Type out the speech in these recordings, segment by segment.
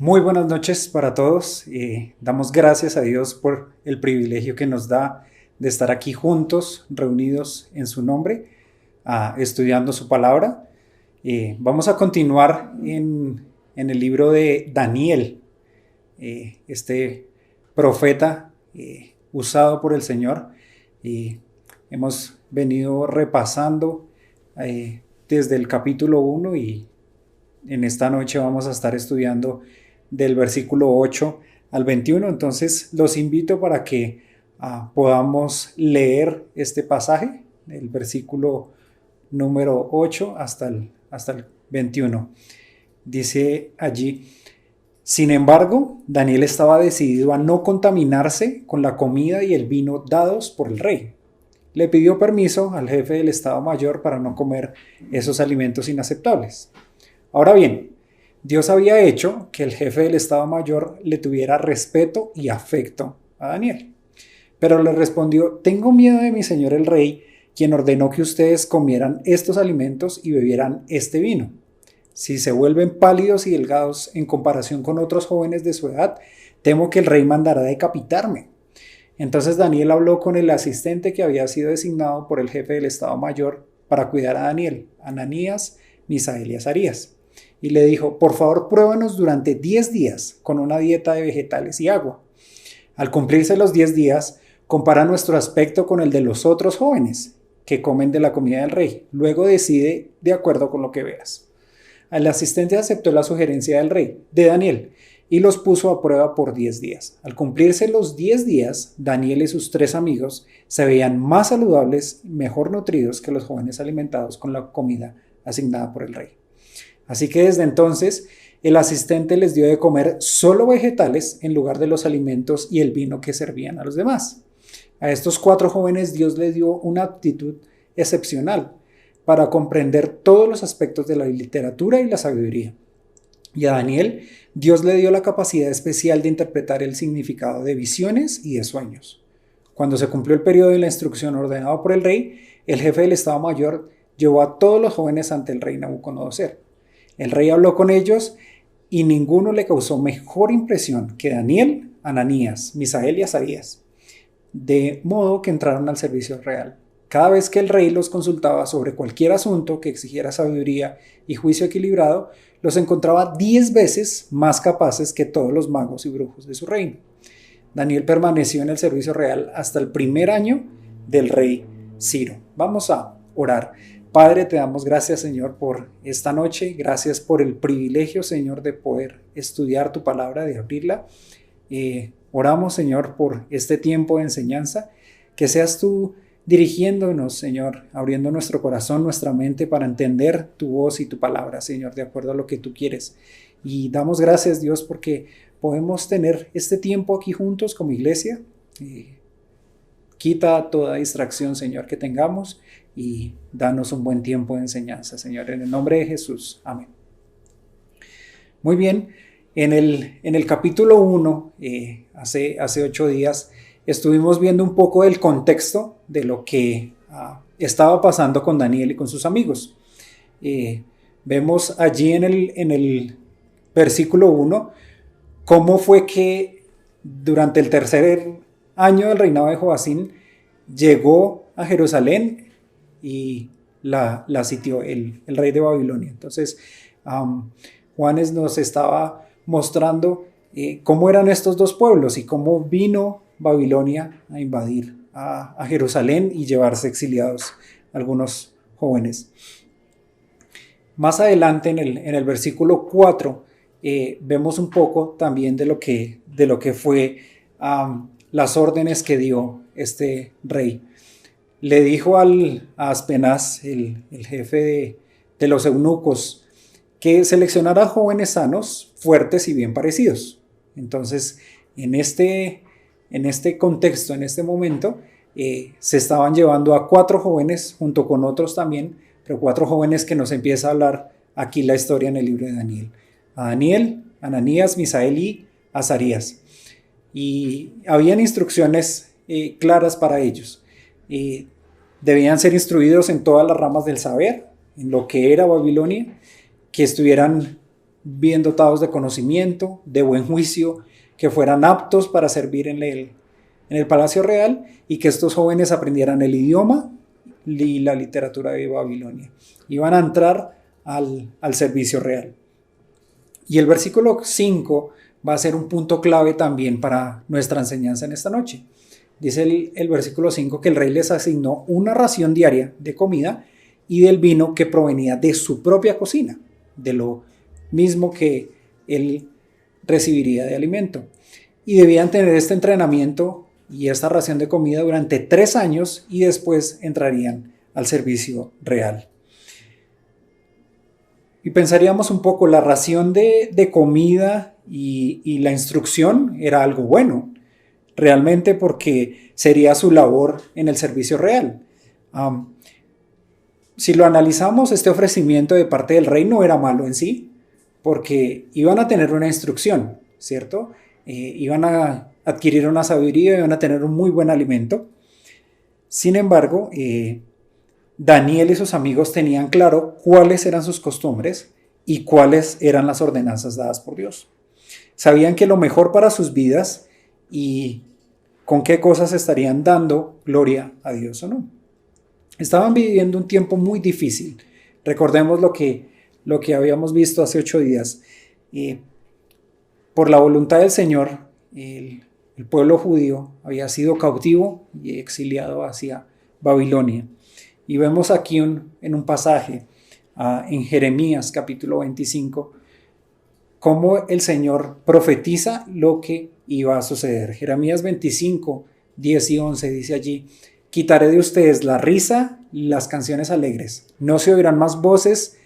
Muy buenas noches para todos. Damos gracias a Dios por el privilegio que nos da de estar aquí juntos, reunidos en su nombre, estudiando su palabra. Vamos a continuar en el libro de Daniel, este profeta usado por el Señor. Hemos venido repasando desde el capítulo 1 y en esta noche vamos a estar estudiando del versículo 8 al 21. Entonces los invito para que podamos leer este pasaje, el versículo número 8 hasta el 21. Dice allí: sin embargo, Daniel estaba decidido a no contaminarse con la comida y el vino dados por el rey. Le pidió permiso al jefe del Estado Mayor para no comer esos alimentos inaceptables. Ahora bien, Dios había hecho que el jefe del Estado Mayor le tuviera respeto y afecto a Daniel. Pero le respondió: tengo miedo de mi señor el rey, quien ordenó que ustedes comieran estos alimentos y bebieran este vino. Si se vuelven pálidos y delgados en comparación con otros jóvenes de su edad, temo que el rey mandará decapitarme. Entonces Daniel habló con el asistente que había sido designado por el jefe del Estado Mayor para cuidar a Daniel, Ananías, Misael y Azarías. Y le dijo: por favor, pruébanos durante 10 días con una dieta de vegetales y agua. Al cumplirse los 10 días, compara nuestro aspecto con el de los otros jóvenes que comen de la comida del rey. Luego decide de acuerdo con lo que veas. El asistente aceptó la sugerencia del rey, de Daniel, y los puso a prueba por 10 días. Al cumplirse los 10 días, Daniel y sus 3 amigos se veían más saludables y mejor nutridos que los jóvenes alimentados con la comida asignada por el rey. Así que desde entonces el asistente les dio de comer solo vegetales en lugar de los alimentos y el vino que servían a los demás. A estos 4 jóvenes Dios les dio una aptitud excepcional para comprender todos los aspectos de la literatura y la sabiduría. Y a Daniel, Dios le dio la capacidad especial de interpretar el significado de visiones y de sueños. Cuando se cumplió el periodo de la instrucción ordenado por el rey, el jefe del Estado Mayor llevó a todos los jóvenes ante el rey Nabucodonosor. El rey habló con ellos y ninguno le causó mejor impresión que Daniel, Ananías, Misael y Azarías, de modo que entraron al servicio real. Cada vez que el rey los consultaba sobre cualquier asunto que exigiera sabiduría y juicio equilibrado, los encontraba 10 veces más capaces que todos los magos y brujos de su reino. Daniel permaneció en el servicio real hasta el primer año del rey Ciro. Vamos a orar. Padre, te damos gracias, Señor, por esta noche. Gracias por el privilegio, Señor, de poder estudiar tu palabra, de abrirla. Oramos, Señor, por este tiempo de enseñanza. Que seas tú dirigiéndonos, Señor, abriendo nuestro corazón, nuestra mente para entender tu voz y tu palabra, Señor, de acuerdo a lo que tú quieres. Y damos gracias, Dios, porque podemos tener este tiempo aquí juntos como iglesia. Quita toda distracción, Señor, que tengamos y danos un buen tiempo de enseñanza, Señor, en el nombre de Jesús. Amén. Muy bien, en el capítulo 1, hace 8 días, estuvimos viendo un poco el contexto de lo que estaba pasando con Daniel y con sus amigos. Vemos allí en el versículo 1 cómo fue que durante el tercer año del reinado de Joacín llegó a Jerusalén y la sitió el rey de Babilonia. Entonces, Juanes nos estaba mostrando cómo eran estos dos pueblos y cómo vino Babilonia a invadir a Jerusalén y llevarse exiliados algunos jóvenes. Más adelante en el versículo 4 vemos un poco también de lo que fue las órdenes que dio este rey. Le dijo a Aspenaz, el jefe de los eunucos, que seleccionara jóvenes sanos, fuertes y bien parecidos. Entonces, en este contexto, en este momento, se estaban llevando a 4 jóvenes, junto con otros también, pero 4 jóvenes que nos empieza a hablar aquí la historia en el libro de Daniel. A Daniel, Ananías, Misael y Azarías. Y habían instrucciones claras para ellos. Debían ser instruidos en todas las ramas del saber, en lo que era Babilonia, que estuvieran bien dotados de conocimiento, de buen juicio, que fueran aptos para servir en el Palacio Real y que estos jóvenes aprendieran el idioma y la literatura de Babilonia. Iban a entrar al servicio real. Y el versículo 5 va a ser un punto clave también para nuestra enseñanza en esta noche. Dice el versículo 5 que el rey les asignó una ración diaria de comida y del vino que provenía de su propia cocina, de lo mismo que él recibiría de alimento. Y debían tener este entrenamiento y esta ración de comida durante 3 años y después entrarían al servicio real. Y pensaríamos un poco, la ración de comida y la instrucción era algo bueno, realmente, porque sería su labor en el servicio real. Si lo analizamos, este ofrecimiento de parte del rey no era malo en sí, porque iban a tener una instrucción, ¿cierto? Iban a adquirir una sabiduría, iban a tener un muy buen alimento. Sin embargo, Daniel y sus amigos tenían claro cuáles eran sus costumbres y cuáles eran las ordenanzas dadas por Dios. Sabían que lo mejor para sus vidas y con qué cosas estarían dando gloria a Dios o no. Estaban viviendo un tiempo muy difícil. Recordemos lo que habíamos visto hace 8 días. Por la voluntad del Señor, el pueblo judío había sido cautivo y exiliado hacia Babilonia. Y vemos aquí en un pasaje, en Jeremías capítulo 25, cómo el Señor profetiza lo que iba a suceder. Jeremías 25, 10 y 11 dice allí: quitaré de ustedes la risa y las canciones alegres. No se oirán más voces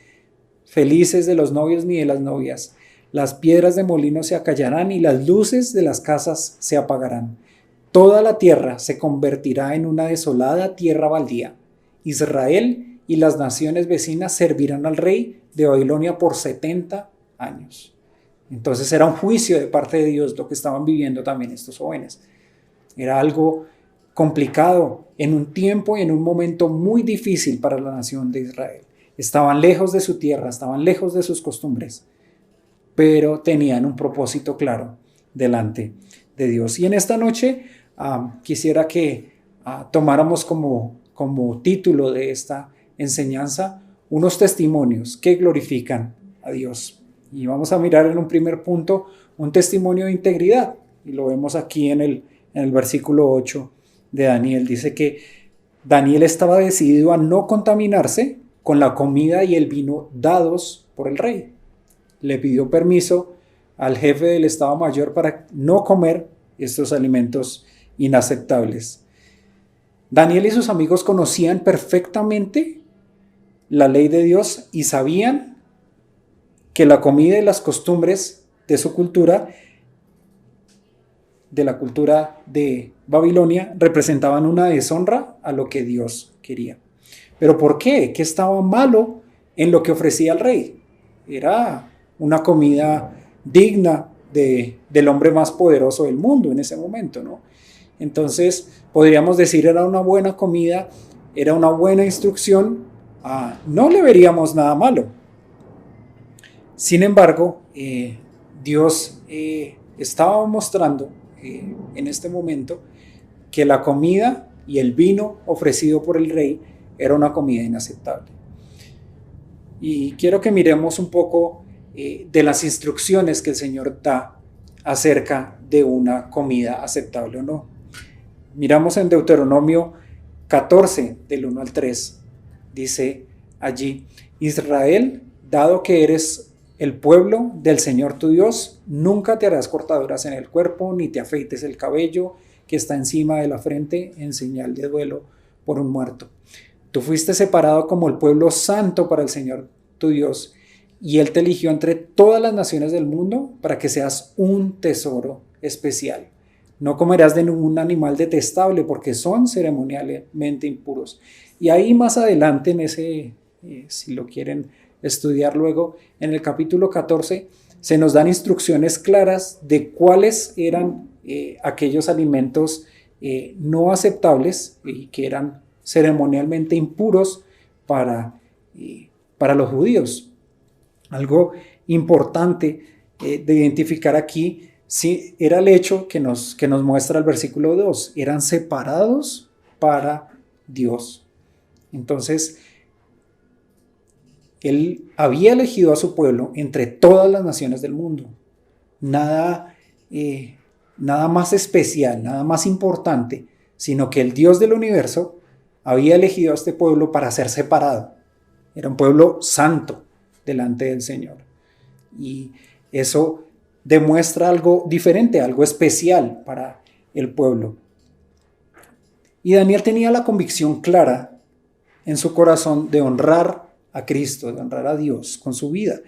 felices de los novios ni de las novias. Las piedras de molino se acallarán y las luces de las casas se apagarán. Toda la tierra se convertirá en una desolada tierra baldía. Israel y las naciones vecinas servirán al rey de Babilonia por 70 años. Entonces era un juicio de parte de Dios lo que estaban viviendo también estos jóvenes. Era algo complicado en un tiempo y en un momento muy difícil para la nación de Israel. Estaban lejos de su tierra, estaban lejos de sus costumbres, pero tenían un propósito claro delante de Dios. Y en esta noche quisiera que tomáramos como título de esta enseñanza unos testimonios que glorifican a Dios. Y vamos a mirar en un primer punto un testimonio de integridad. Y lo vemos aquí en el versículo 8 de Daniel. Dice que Daniel estaba decidido a no contaminarse con la comida y el vino dados por el rey. Le pidió permiso al jefe del Estado Mayor para no comer estos alimentos inaceptables. Daniel y sus amigos conocían perfectamente la ley de Dios y sabían que la comida y las costumbres de su cultura, de la cultura de Babilonia, representaban una deshonra a lo que Dios quería. ¿Pero por qué? ¿Qué estaba malo en lo que ofrecía el rey? Era una comida digna del hombre más poderoso del mundo en ese momento, ¿no? Entonces, podríamos decir, era una buena comida, era una buena instrucción, no le veríamos nada malo. Sin embargo, Dios estaba mostrando en este momento que la comida y el vino ofrecido por el rey era una comida inaceptable. Y quiero que miremos un poco de las instrucciones que el Señor da acerca de una comida aceptable o no. Miramos en Deuteronomio 14, del 1 al 3. Dice allí: Israel, dado que eres el pueblo del Señor tu Dios, nunca te harás cortaduras en el cuerpo, ni te afeites el cabello que está encima de la frente en señal de duelo por un muerto. Tú fuiste separado como el pueblo santo para el Señor tu Dios, y Él te eligió entre todas las naciones del mundo para que seas un tesoro especial. No comerás de ningún animal detestable porque son ceremonialmente impuros. Y ahí más adelante, en ese, si lo quieren estudiar luego, en el capítulo 14, se nos dan instrucciones claras de cuáles eran aquellos alimentos no aceptables y que eran ceremonialmente impuros para los judíos. Algo importante de identificar aquí sí, era el hecho que nos muestra el versículo 2. Eran separados para Dios. Entonces, Él había elegido a su pueblo entre todas las naciones del mundo. Nada más especial, nada más importante, sino que el Dios del universo había elegido a este pueblo para ser separado. Era un pueblo santo delante del Señor. Y eso demuestra algo diferente, algo especial para el pueblo. Y Daniel tenía la convicción clara en su corazón de honrar a Cristo, de honrar a Dios con su vida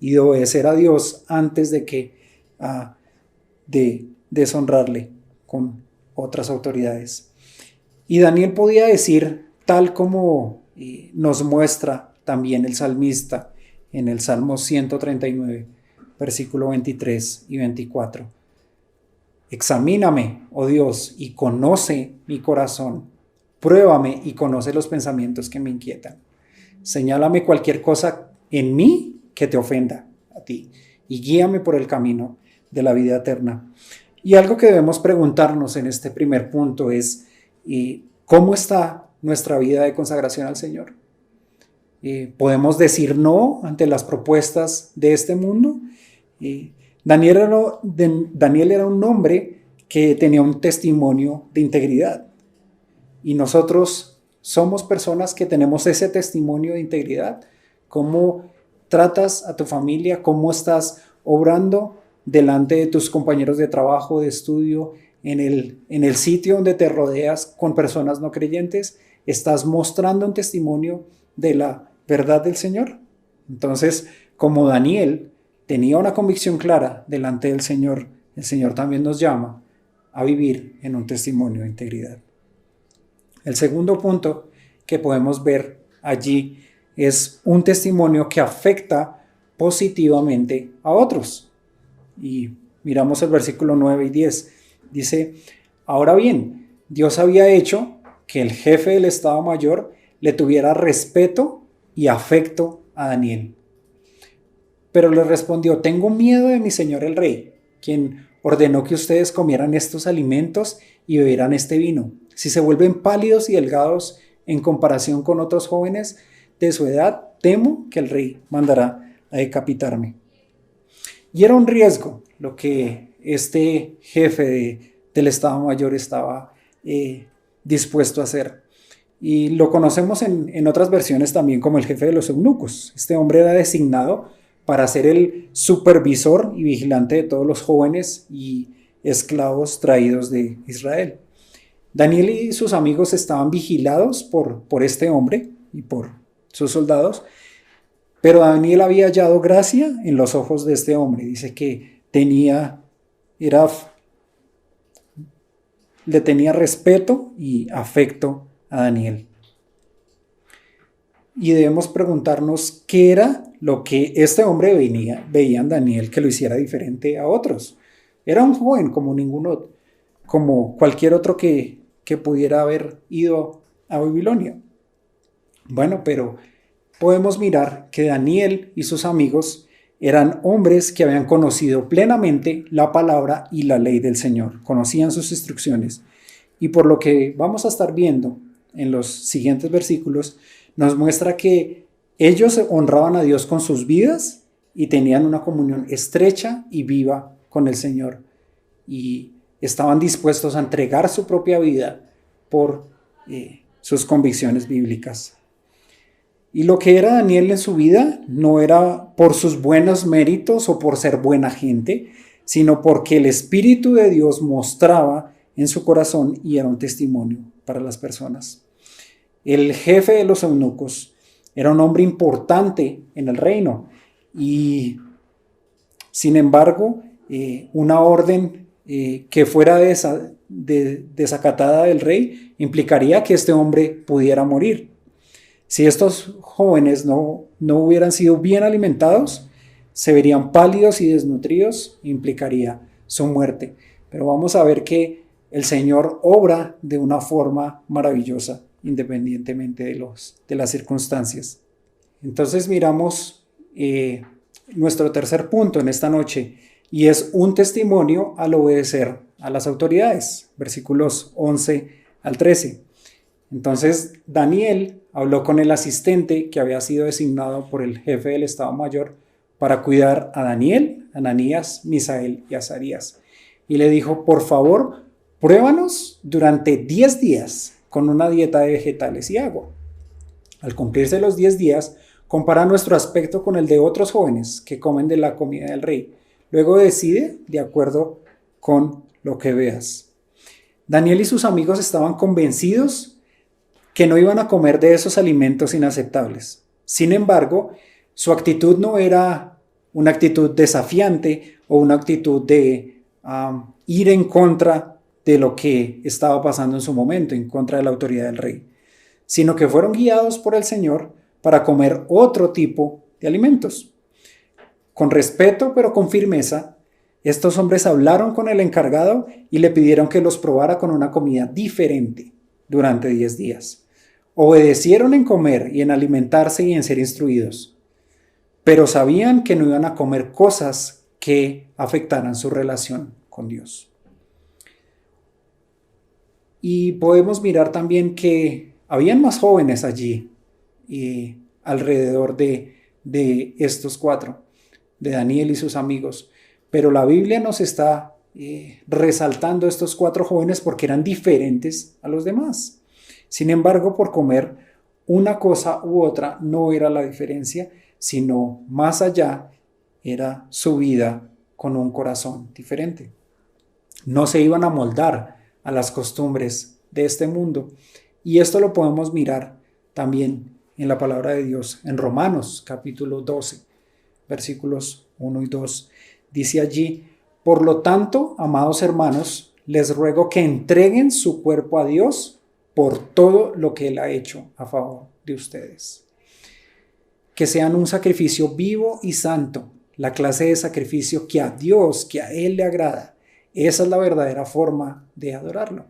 y de obedecer a Dios antes de deshonrarle con otras autoridades. Y Daniel podía decir, tal como nos muestra también el salmista en el Salmo 139, versículo 23 y 24. Examíname, oh Dios, y conoce mi corazón. Pruébame y conoce los pensamientos que me inquietan. Señálame cualquier cosa en mí que te ofenda a ti y guíame por el camino de la vida eterna. Y algo que debemos preguntarnos en este primer punto es, ¿cómo está nuestra vida de consagración al Señor? ¿Podemos decir no ante las propuestas de este mundo? Daniel era un hombre que tenía un testimonio de integridad. Y nosotros somos personas que tenemos ese testimonio de integridad. ¿Cómo tratas a tu familia? ¿Cómo estás obrando delante de tus compañeros de trabajo, de estudio, en el sitio donde te rodeas con personas no creyentes? ¿Estás mostrando un testimonio de la verdad del Señor? Entonces, como Daniel tenía una convicción clara delante del Señor, el Señor también nos llama a vivir en un testimonio de integridad. El segundo punto que podemos ver allí es un testimonio que afecta positivamente a otros. Y miramos el versículo 9 y 10. Dice, ahora bien, Dios había hecho que el jefe del Estado Mayor le tuviera respeto y afecto a Daniel. Pero le respondió, tengo miedo de mi señor el rey, quien ordenó que ustedes comieran estos alimentos y bebieran este vino. Si se vuelven pálidos y delgados en comparación con otros jóvenes de su edad, temo que el rey mandará a decapitarme. Y era un riesgo lo que este jefe del Estado Mayor estaba dispuesto a hacer. Y lo conocemos en otras versiones también como el jefe de los eunucos. Este hombre era designado para ser el supervisor y vigilante de todos los jóvenes y esclavos traídos de Israel. Daniel y sus amigos estaban vigilados por este hombre y por sus soldados, pero Daniel había hallado gracia en los ojos de este hombre. Dice que le tenía respeto y afecto a Daniel. Y debemos preguntarnos qué era lo que este hombre veía en Daniel que lo hiciera diferente a otros. Era un joven como ninguno, como cualquier otro que pudiera haber ido a Babilonia. Bueno, pero podemos mirar que Daniel y sus amigos eran hombres que habían conocido plenamente la palabra y la ley del Señor, conocían sus instrucciones. Y por lo que vamos a estar viendo en los siguientes versículos, nos muestra que ellos honraban a Dios con sus vidas y tenían una comunión estrecha y viva con el Señor. Y estaban dispuestos a entregar su propia vida por sus convicciones bíblicas. Y lo que era Daniel en su vida no era por sus buenos méritos o por ser buena gente, sino porque el Espíritu de Dios mostraba en su corazón y era un testimonio para las personas. El jefe de los eunucos era un hombre importante en el reino y, sin embargo, una orden que fuera desacatada del rey implicaría que este hombre pudiera morir. Si estos jóvenes no hubieran sido bien alimentados, se verían pálidos y desnutridos, implicaría su muerte. Pero vamos a ver que el Señor obra de una forma maravillosa, independientemente de las circunstancias. Entonces miramos nuestro tercer punto en esta noche, y es un testimonio al obedecer a las autoridades, versículos 11 al 13. Entonces Daniel habló con el asistente que había sido designado por el jefe del Estado Mayor para cuidar a Daniel, Ananías, Misael y Azarías. Y le dijo, por favor, pruébanos durante 10 días con una dieta de vegetales y agua. Al cumplirse los 10 días, compara nuestro aspecto con el de otros jóvenes que comen de la comida del rey. Luego decide de acuerdo con lo que veas. Daniel y sus amigos estaban convencidos que no iban a comer de esos alimentos inaceptables. Sin embargo, su actitud no era una actitud desafiante o una actitud de ir en contra de lo que estaba pasando en su momento, en contra de la autoridad del rey, sino que fueron guiados por el Señor para comer otro tipo de alimentos. Con respeto, pero con firmeza, estos hombres hablaron con el encargado y le pidieron que los probara con una comida diferente durante 10 días. Obedecieron en comer y en alimentarse y en ser instruidos, pero sabían que no iban a comer cosas que afectaran su relación con Dios. Y podemos mirar también que habían más jóvenes allí alrededor de estos 4, de Daniel y sus amigos, pero la Biblia nos está resaltando estos 4 jóvenes porque eran diferentes a los demás. Sin embargo, por comer una cosa u otra no era la diferencia, sino más allá era su vida con un corazón diferente. No se iban a moldar a las costumbres de este mundo. Y esto lo podemos mirar también en la palabra de Dios, en Romanos capítulo 12, versículos 1 y 2. Dice allí, por lo tanto, amados hermanos, les ruego que entreguen su cuerpo a Dios por todo lo que Él ha hecho a favor de ustedes. Que sean un sacrificio vivo y santo, la clase de sacrificio que a Dios, que a Él le agrada. Esa es la verdadera forma de adorarlo.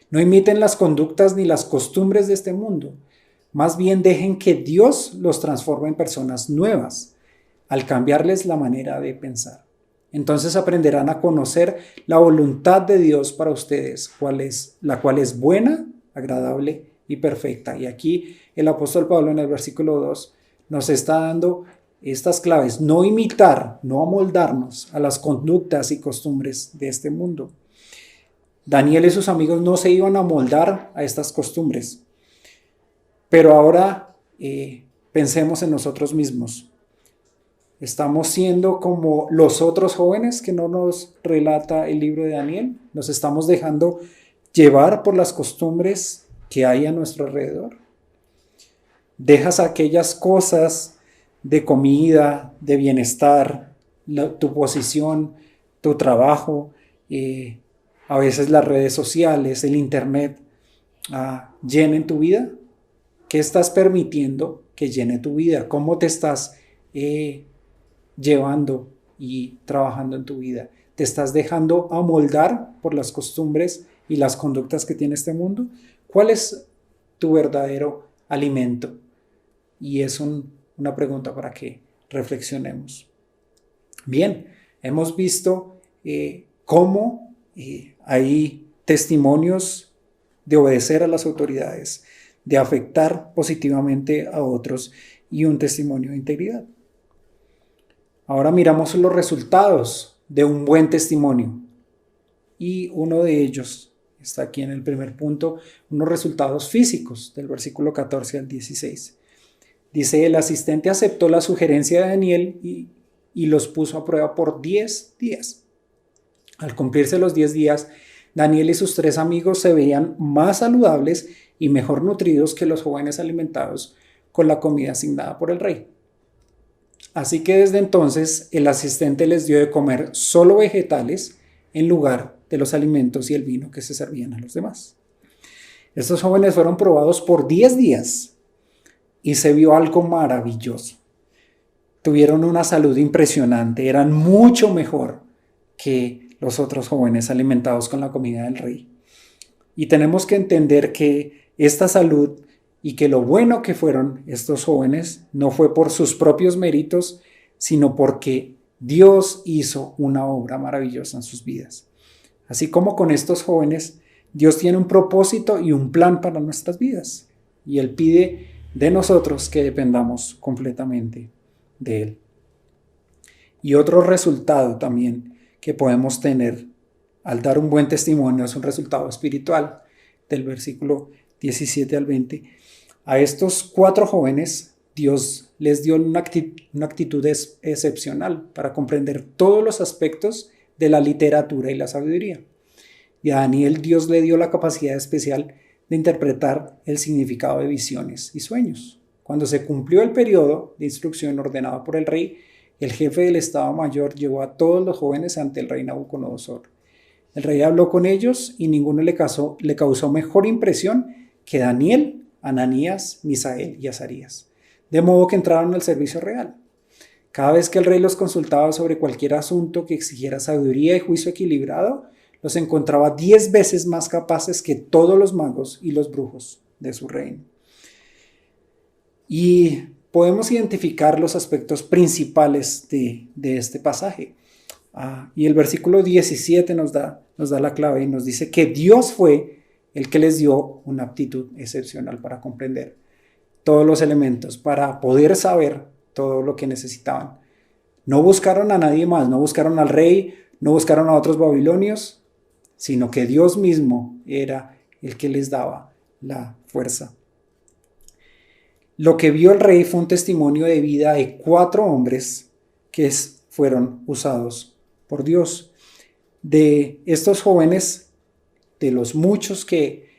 No imiten las conductas ni las costumbres de este mundo. Más bien dejen que Dios los transforme en personas nuevas, al cambiarles la manera de pensar. Entonces aprenderán a conocer la voluntad de Dios para ustedes, la cual es buena, agradable y perfecta. Y aquí el apóstol Pablo en el versículo 2 nos está dando estas claves: no imitar, no amoldarnos a las conductas y costumbres de este mundo. Daniel y sus amigos no se iban a amoldar a estas costumbres. Pero ahora pensemos en nosotros mismos. ¿Estamos siendo como los otros jóvenes que no nos relata el libro de Daniel? ¿Nos estamos dejando llevar por las costumbres que hay a nuestro alrededor? ¿Dejas aquellas cosas de comida, de bienestar, tu posición, tu trabajo, a veces las redes sociales, el internet, llenen tu vida? ¿Qué estás permitiendo que llene tu vida? ¿Cómo te estás llevando y trabajando en tu vida? ¿Te estás dejando amoldar por las costumbres y las conductas que tiene este mundo? ¿Cuál es tu verdadero alimento? Y es una pregunta para que reflexionemos. Bien, hemos visto cómo hay testimonios de obedecer a las autoridades, de afectar positivamente a otros y un testimonio de integridad. Ahora miramos los resultados de un buen testimonio y uno de ellos está aquí en el primer punto, unos resultados físicos del versículo 14 al 16. Dice, el asistente aceptó la sugerencia de Daniel y los puso a prueba por 10 días. Al cumplirse los 10 días, Daniel y sus 3 amigos se veían más saludables y mejor nutridos que los jóvenes alimentados con la comida asignada por el rey. Así que desde entonces el asistente les dio de comer solo vegetales en lugar de los alimentos y el vino que se servían a los demás. Estos jóvenes fueron probados por 10 días y se vio algo maravilloso. Tuvieron una salud impresionante, eran mucho mejor que los otros jóvenes alimentados con la comida del rey. Y tenemos que entender que esta salud y que lo bueno que fueron estos jóvenes no fue por sus propios méritos, sino porque Dios hizo una obra maravillosa en sus vidas. Así como con estos jóvenes, Dios tiene un propósito y un plan para nuestras vidas. Y Él pide de nosotros que dependamos completamente de Él. Y otro resultado también que podemos tener al dar un buen testimonio es un resultado espiritual. Del versículo 17 al 20. A estos 4 jóvenes, Dios les dio una actitud excepcional para comprender todos los aspectos de la literatura y la sabiduría. Y a Daniel Dios le dio la capacidad especial de interpretar el significado de visiones y sueños. Cuando se cumplió el periodo de instrucción ordenado por el rey, el jefe del Estado Mayor llevó a todos los jóvenes ante el rey Nabucodonosor. El rey habló con ellos y ninguno le causó mejor impresión que Daniel, Ananías, Misael y Azarías. De modo que entraron al servicio real. Cada vez que el rey los consultaba sobre cualquier asunto que exigiera sabiduría y juicio equilibrado, los encontraba 10 veces más capaces que todos los magos y los brujos de su reino. Y podemos identificar los aspectos principales de este pasaje. Y el versículo 17 nos da la clave y nos dice que Dios fue el que les dio una aptitud excepcional para comprender todos los elementos, para poder saber todo lo que necesitaban. No buscaron a nadie más, no buscaron al rey, no buscaron a otros babilonios, sino que Dios mismo era el que les daba la fuerza. Lo que vio el rey fue un testimonio de vida de 4 hombres que fueron usados por Dios. De estos jóvenes, de los muchos que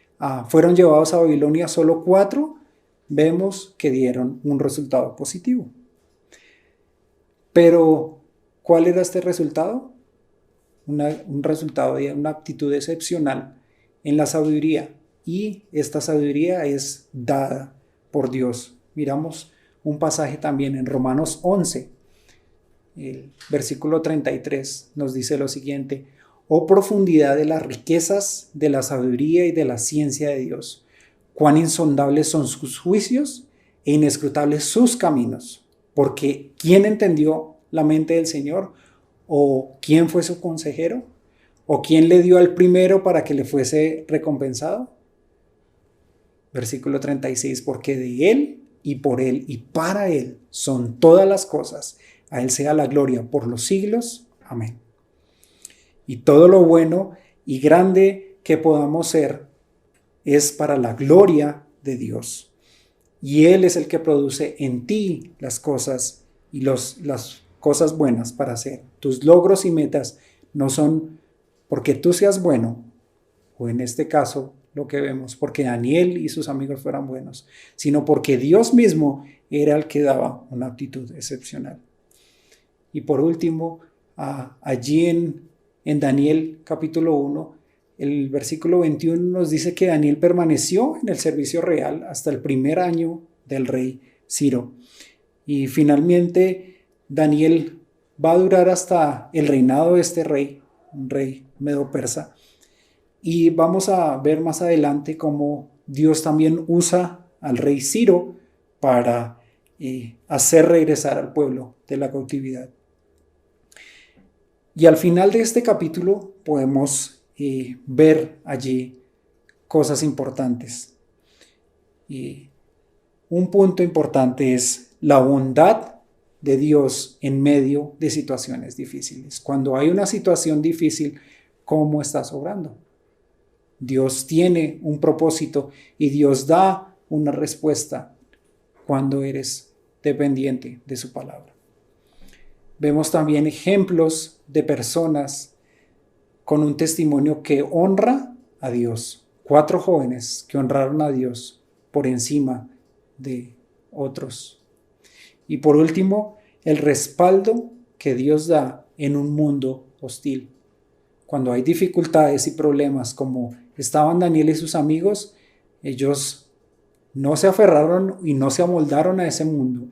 fueron llevados a Babilonia, solo 4 vemos que dieron un resultado positivo. Pero, ¿cuál era este resultado? Un resultado de una aptitud excepcional en la sabiduría. Y esta sabiduría es dada por Dios. Miramos un pasaje también en Romanos 11. El versículo 33 nos dice lo siguiente: oh profundidad de las riquezas, de la sabiduría y de la ciencia de Dios, cuán insondables son sus juicios e inescrutables sus caminos, porque ¿quién entendió la mente del Señor? ¿O quién fue su consejero? ¿O quién le dio al primero para que le fuese recompensado? Versículo 36, porque de Él y por Él y para Él son todas las cosas. A Él sea la gloria por los siglos. Amén. Y todo lo bueno y grande que podamos ser es para la gloria de Dios. Y Él es el que produce en ti las cosas y las cosas buenas para hacer. Tus logros y metas no son porque tú seas bueno, o en este caso lo que vemos, porque Daniel y sus amigos fueran buenos, sino porque Dios mismo era el que daba una aptitud excepcional. Y por último, allí en Daniel capítulo 1, el versículo 21 nos dice que Daniel permaneció en el servicio real hasta el primer año del rey Ciro. Y finalmente Daniel va a durar hasta el reinado de este rey, un rey medo-persa. Y vamos a ver más adelante cómo Dios también usa al rey Ciro para hacer regresar al pueblo de la cautividad. Y al final de este capítulo podemos ver allí cosas importantes. Y un punto importante es la bondad de Dios en medio de situaciones difíciles. Cuando hay una situación difícil, ¿cómo estás obrando? Dios tiene un propósito y Dios da una respuesta cuando eres dependiente de su palabra. Vemos también ejemplos de personas con un testimonio que honra a Dios. 4 jóvenes que honraron a Dios por encima de otros. Y por último, el respaldo que Dios da en un mundo hostil. Cuando hay dificultades y problemas como estaban Daniel y sus amigos, ellos no se aferraron y no se amoldaron a ese mundo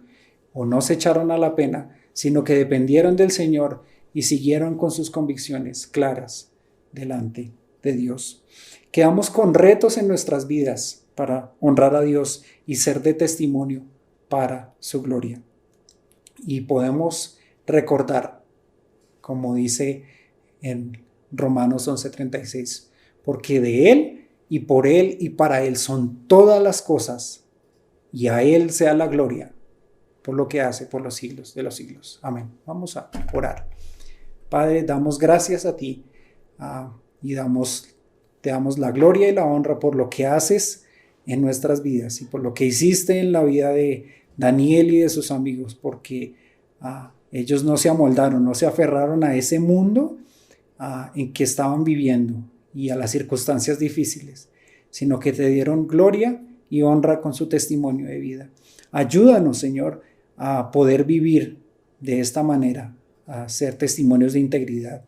o no se echaron a la pena, sino que dependieron del Señor y siguieron con sus convicciones claras delante de Dios. Quedamos con retos en nuestras vidas para honrar a Dios y ser de testimonio para su gloria. y podemos recordar, como dice en Romanos 11:36, porque de Él y por Él y para Él son todas las cosas, y a Él sea la gloria por lo que hace por los siglos de los siglos. Amén. Vamos a orar. Padre, damos gracias a ti y te damos la gloria y la honra por lo que haces en nuestras vidas y por lo que hiciste en la vida de Daniel y de sus amigos, porque ellos no se amoldaron, no se aferraron a ese mundo en que estaban viviendo y a las circunstancias difíciles, sino que te dieron gloria y honra con su testimonio de vida. Ayúdanos, Señor, a poder vivir de esta manera, a ser testimonios de integridad,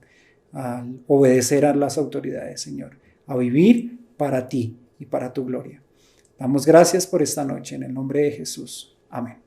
a obedecer a las autoridades, Señor, a vivir para ti y para tu gloria. Damos gracias por esta noche en el nombre de Jesús. Amén.